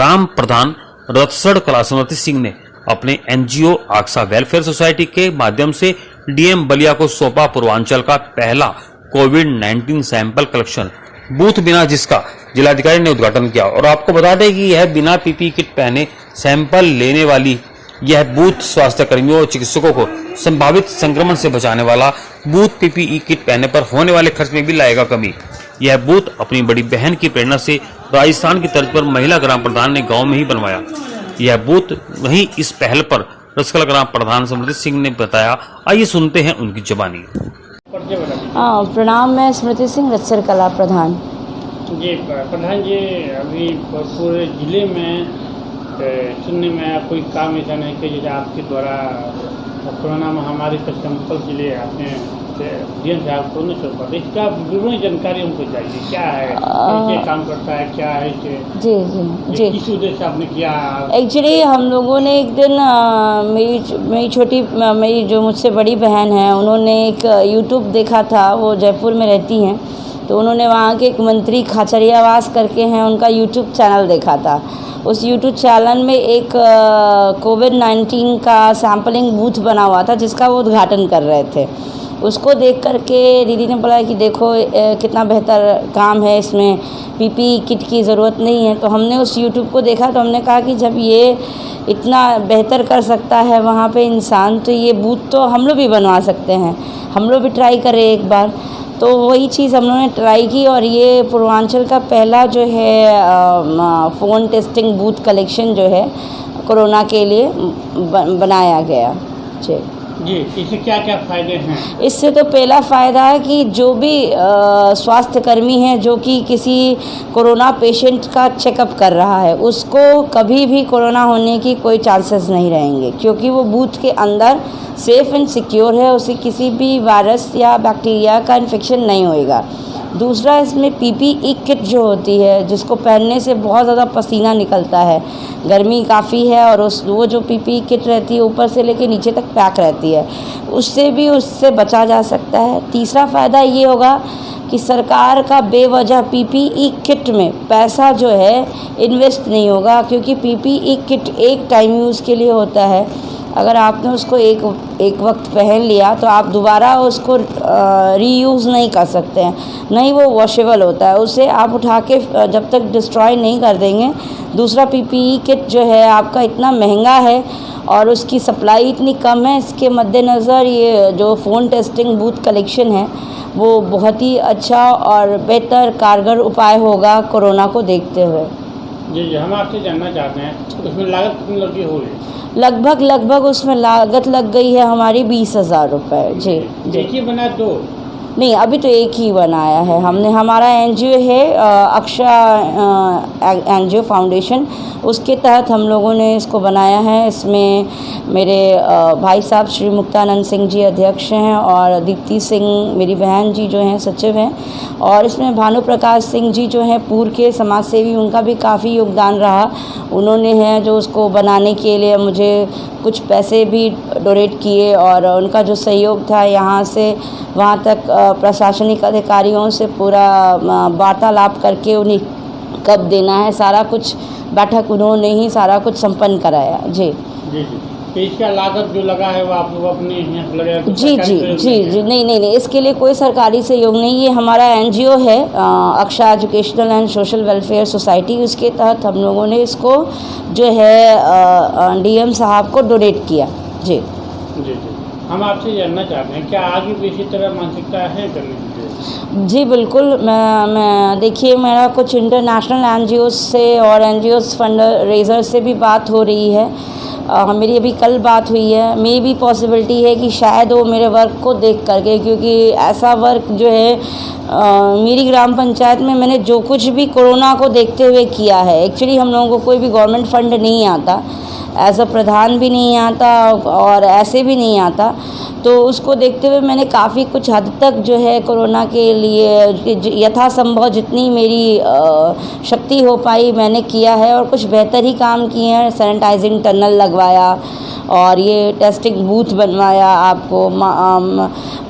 ग्राम प्रधान रतसड़ कला स्मृति सिंह ने अपने एनजीओ आक्सा वेलफेयर सोसाइटी के माध्यम से डीएम बलिया को सौंपा पूर्वांचल का पहला कोविड-19 सैंपल कलेक्शन बूथ बिना, जिसका जिलाधिकारी ने उद्घाटन किया। और आपको बता दें कि यह बिना पीपीई किट पहने सैंपल लेने वाली यह बूथ स्वास्थ्य कर्मियों और चिकित्सकों को संभावित संक्रमण से बचाने वाला बूथ पीपीई किट पहनने पर होने वाले खर्च में भी लाएगा कमी। यह बूथ अपनी बड़ी बहन की प्रेरणा से राजस्थान की तर्ज पर महिला ग्राम प्रधान ने गांव में ही बनवाया। यह बूथ वहीं इस पहल पर रसकल ग्राम प्रधान स्मृति सिंह ने बताया। आइए सुनते हैं उनकी जुबानी। प्रणाम, मैं स्मृति सिंह, रसकल कला प्रधान। जी प्रधान जी, अभी पूरे जिले में सुनने में आया कोई काम ऐसा नहीं कि जैसे आपके द्वारा कोरोना महामारी का सैंपल के लिए आपने डीएम साहब को नहीं सौंपा, इसका विवरण जानकारी हमको चाहिए। क्या है, कैसे काम करता है, क्या है इसे? जी, किस उद्देश्य से आपने किया? एक्चुअली हम लोगों ने एक दिन मेरी जो मुझसे बड़ी बहन है, उन्होंने एक यूट्यूब देखा था। वो जयपुर में रहती हैं, तो उन्होंने वहाँ के एक मंत्री खाचरियावास करके हैं, उनका यूट्यूब चैनल देखा था। उस यूट्यूब चैनल में एक कोविड-19 का सैम्पलिंग बूथ बना हुआ था, जिसका वो उद्घाटन कर रहे थे। उसको देख करके दीदी ने बोला कि देखो कितना बेहतर काम है, इसमें पीपीई किट की ज़रूरत नहीं है। तो हमने उस यूट्यूब को देखा, तो हमने कहा कि जब ये इतना बेहतर कर सकता है वहाँ पे इंसान, तो ये बूथ तो हम लोग भी बनवा सकते हैं, हम लोग भी ट्राई करें एक बार। तो वही चीज़ हम लोगों ने ट्राई की और ये पूर्वांचल का पहला जो है फ़ोन टेस्टिंग बूथ कलेक्शन जो है कोरोना के लिए बनाया गया। जी, इससे क्या क्या फ़ायदे हैं? इससे तो पहला फ़ायदा है कि जो भी स्वास्थ्य कर्मी है जो कि किसी कोरोना पेशेंट का चेकअप कर रहा है, उसको कभी भी कोरोना होने की कोई चांसेस नहीं रहेंगे, क्योंकि वो बूथ के अंदर सेफ़ एंड सिक्योर है, उसे किसी भी वायरस या बैक्टीरिया का इन्फेक्शन नहीं होएगा। दूसरा, इसमें पीपीई किट जो होती है, जिसको पहनने से बहुत ज़्यादा पसीना निकलता है, गर्मी काफ़ी है, और वो जो पीपीई किट रहती है ऊपर से लेके नीचे तक पैक रहती है, उससे बचा जा सकता है। तीसरा फ़ायदा ये होगा कि सरकार का बेवजह पीपीई किट में पैसा जो है इन्वेस्ट नहीं होगा, क्योंकि पीपीई किट एक टाइम यूज़ के लिए होता है। अगर आपने उसको एक वक्त पहन लिया तो आप दोबारा उसको रीयूज़ नहीं कर सकते हैं, नहीं वो वॉशेबल होता है, उसे आप उठा के जब तक डिस्ट्रॉय नहीं कर देंगे। दूसरा, पीपीई किट जो है आपका इतना महंगा है और उसकी सप्लाई इतनी कम है, इसके मद्देनज़र ये जो फ़ोन टेस्टिंग बूथ कलेक्शन है वो बहुत ही अच्छा और बेहतर कारगर उपाय होगा कोरोना को देखते हुए। जी, हम आपसे जानना चाहते हैं उसमें लागत कितनी लगी होगी? लगभग उसमें लागत लग गई है हमारी 20,000 रुपये। जी। एक ही बना? दो नहीं, अभी तो एक ही बनाया है हमने। हमारा एनजीओ है अक्षा एनजीओ फाउंडेशन, उसके तहत हम लोगों ने इसको बनाया है। इसमें मेरे भाई साहब श्री मुक्तानंद सिंह जी अध्यक्ष हैं और दीप्ति सिंह मेरी बहन जी जो हैं सचिव हैं, और इसमें भानु प्रकाश सिंह जी जो हैं पूर्व के समाज सेवी, उनका भी काफ़ी योगदान रहा। उन्होंने है जो उसको बनाने के लिए मुझे कुछ पैसे भी डोनेट किए, और उनका जो सहयोग था यहाँ से वहाँ तक प्रशासनिक अधिकारियों से पूरा वार्तालाप करके उन्हें कब देना है सारा कुछ बैठक उन्होंने ही सारा कुछ संपन्न कराया। जी जी जी। तो इसका लागत जो लगा है वो आप लोग अपने यहाँ से लगाया? जी, नहीं, इसके लिए कोई सरकारी सहयोग नहीं। ये हमारा एनजीओ है Aksha educational and social welfare society, उसके तहत हम लोगों ने इसको जो है डीएम साहब को डोनेट किया। जी जी। हम आपसे जानना चाहते हैं क्या आगे भी इसी तरह मानसिकता है करने की? जी बिल्कुल। मैं देखिए, मेरा कुछ इंटरनेशनल एनजीओ से और एनजीओ फंड रेजर से भी बात हो रही है। मेरी अभी कल बात हुई है। मे भी पॉसिबिलिटी है कि शायद वो मेरे वर्क को देख करके, क्योंकि ऐसा वर्क जो है मेरी ग्राम पंचायत में मैंने जो कुछ भी कोरोना को देखते हुए किया है, एक्चुअली हम लोगों को कोई भी गवर्नमेंट फंड नहीं आता, एज अ प्रधान भी नहीं आता और ऐसे भी नहीं आता, तो उसको देखते हुए मैंने काफ़ी कुछ हद तक जो है कोरोना के लिए यथासंभव जितनी मेरी शक्ति हो पाई मैंने किया है, और कुछ बेहतर ही काम किए हैं। सैनिटाइजिंग टनल लगवाया और ये टेस्टिंग बूथ बनवाया, आपको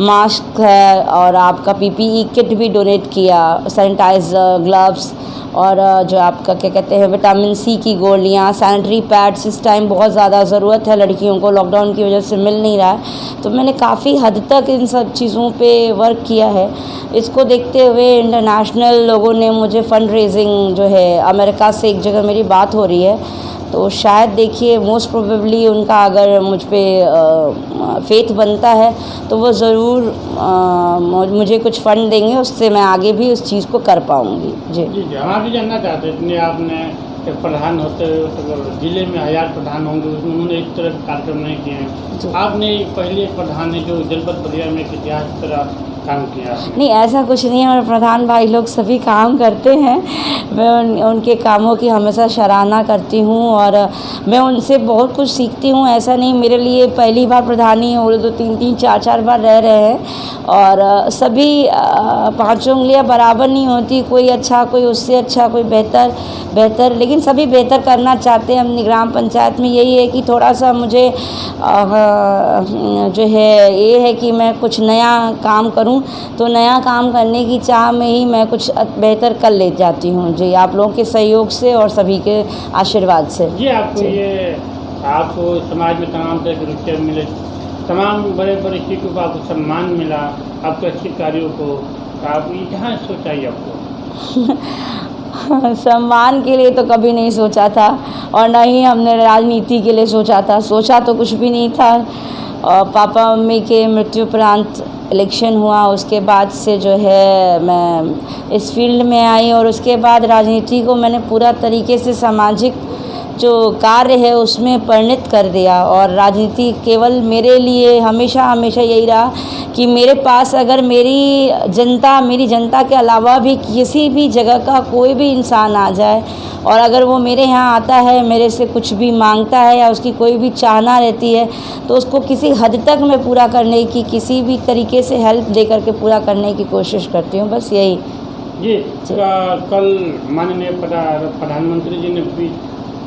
मास्क है और आपका पीपीई किट भी डोनेट किया, सैनिटाइज़र, ग्लव्स, और जो आपका क्या कहते हैं विटामिन सी की गोलियाँ, सैनिटरी पैड्स इस टाइम बहुत ज़्यादा ज़रूरत है लड़कियों को, लॉकडाउन की वजह से मिल नहीं रहा है। तो मैंने काफ़ी हद तक इन सब चीज़ों पे वर्क किया है। इसको देखते हुए इंटरनेशनल लोगों ने मुझे फ़ंड रेजिंग जो है अमेरिका से एक जगह मेरी बात हो रही है, तो शायद देखिए मोस्ट प्रोबेबली उनका अगर मुझ पे फेथ बनता है तो वो ज़रूर मुझे कुछ फ़ंड देंगे, उससे मैं आगे भी उस चीज़ को कर पाऊँगी। जी जी, हम भी जानना चाहते हैं, इतने आपने एक प्रधान होते तो जिले में 1000 प्रधान होंगे, उसमें उन्होंने इस तरह के कार्यक्रम नहीं किए हैं। आपने पहले प्रधान है जो जनपद बलिया में इतिहास की तरह काम किया। नहीं, ऐसा कुछ नहीं है, हमारे प्रधान भाई लोग सभी काम करते हैं। मैं उनके कामों की हमेशा सराहना करती हूँ और मैं उनसे बहुत कुछ सीखती हूँ। ऐसा नहीं मेरे लिए पहली बार प्रधानी है, वो तो 3-3, 4-4 बार रह रहे हैं और सभी 5 उंगलियाँ बराबर नहीं होती, कोई अच्छा, कोई उससे अच्छा, कोई बेहतर, लेकिन सभी बेहतर करना चाहते हैं। अपनी ग्राम पंचायत में यही है कि थोड़ा सा मुझे जो है ये है कि मैं कुछ नया काम करूं, तो नया काम करने की चाह में ही मैं कुछ बेहतर कर ले जाती हूं। जी, आप लोगों के सहयोग से और सभी के आशीर्वाद से। जी, आपको समाज में तमाम तरह के रुचि मिले, तमाम बड़े बड़े चीज़ों को आपको सम्मान मिला, आपके अच्छे कार्यों को, आप कहाँ सोचा आपको? सम्मान के लिए तो कभी नहीं सोचा था और न ही हमने राजनीति के लिए सोचा था, सोचा तो कुछ भी नहीं था। और पापा मम्मी के मृत्युपरांत इलेक्शन हुआ, उसके बाद से जो है मैं इस फील्ड में आई और उसके बाद राजनीति को मैंने पूरा तरीके से सामाजिक जो कार्य है उसमें परिणत कर दिया। और राजनीति केवल मेरे लिए हमेशा यही रहा कि मेरे पास अगर मेरी जनता के अलावा भी किसी भी जगह का कोई भी इंसान आ जाए और अगर वो मेरे यहाँ आता है, मेरे से कुछ भी मांगता है या उसकी कोई भी चाहना रहती है, तो उसको किसी हद तक मैं पूरा करने की, किसी भी तरीके से हेल्प दे करके पूरा करने की कोशिश करती हूँ। बस यही। जी, कल माननीय प्रधानमंत्री जी ने भी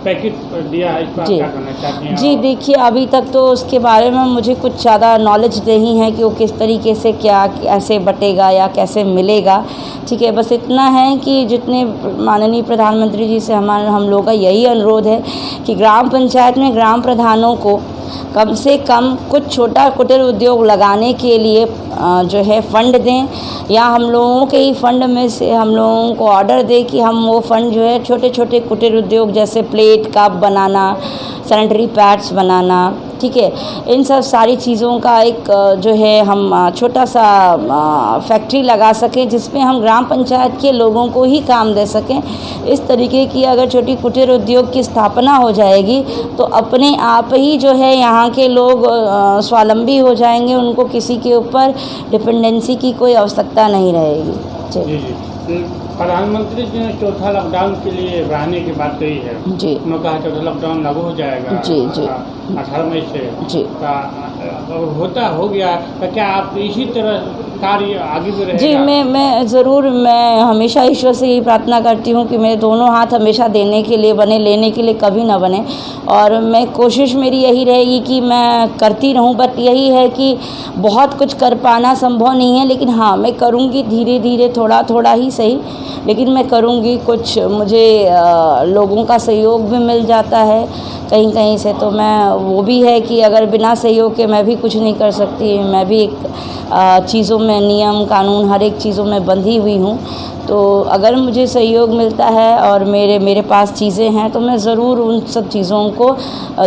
पैकेट दिया है, इस पर क्या करना चाहते हैं? जी, देखिए अभी तक तो उसके बारे में मुझे कुछ ज़्यादा नॉलेज नहीं है कि वो किस तरीके से क्या कैसे बटेगा या कैसे मिलेगा। ठीक है, बस इतना है कि जितने माननीय प्रधानमंत्री जी से हम लोगों का यही अनुरोध है कि ग्राम पंचायत में ग्राम प्रधानों को कम से कम कुछ छोटा कुटीर उद्योग लगाने के लिए जो है फ़ंड दें, या हम लोगों के ही फ़ंड में से हम लोगों को ऑर्डर दें कि हम वो फ़ंड जो है छोटे छोटे कुटीर उद्योग जैसे प्लेट कप बनाना, सैनिटरी पैड्स बनाना, ठीक है, इन सब सारी चीज़ों का एक जो है हम छोटा सा फैक्ट्री लगा सकें जिसमें हम ग्राम पंचायत के लोगों को ही काम दे सकें। इस तरीके की अगर छोटी कुटीर उद्योग की स्थापना हो जाएगी तो अपने आप ही जो है यहाँ के लोग स्वावलंबी हो जाएंगे, उनको किसी के ऊपर डिपेंडेंसी की कोई आवश्यकता नहीं रहेगी। जी, प्रधानमंत्री जी ने चौथा लॉकडाउन के लिए बढ़ाने की बात कही है। जी, उन्होंने कहा चौथा लॉकडाउन लागू हो जाएगा। जी 18 मई से। जी, हो गया तो क्या आप इसी तरह कार्य आगे भी रहेगा? जी, मैं ज़रूर, मैं हमेशा ईश्वर से यही प्रार्थना करती हूँ कि मेरे दोनों हाथ हमेशा देने के लिए बने, लेने के लिए कभी ना बने। और मैं कोशिश मेरी यही रहेगी कि मैं करती रहूँ, बट यही है कि बहुत कुछ कर पाना संभव नहीं है, लेकिन हाँ मैं करूँगी धीरे धीरे, थोड़ा थोड़ा ही सही, लेकिन मैं करूँगी। कुछ मुझे लोगों का सहयोग भी मिल जाता है कहीं कहीं से, तो मैं वो भी है कि अगर बिना सहयोग के मैं भी कुछ नहीं कर सकती। मैं भी एक चीज़ों में नियम कानून हर एक चीज़ों में बंधी हुई हूँ, तो अगर मुझे सहयोग मिलता है और मेरे पास चीज़ें हैं तो मैं ज़रूर उन सब चीज़ों को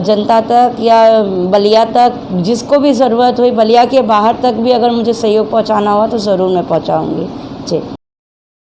जनता तक या बलिया तक, जिसको भी ज़रूरत हो, बलिया के बाहर तक भी अगर मुझे सहयोग पहुँचाना हुआ तो ज़रूर मैं पहुँचाऊँगी। जी।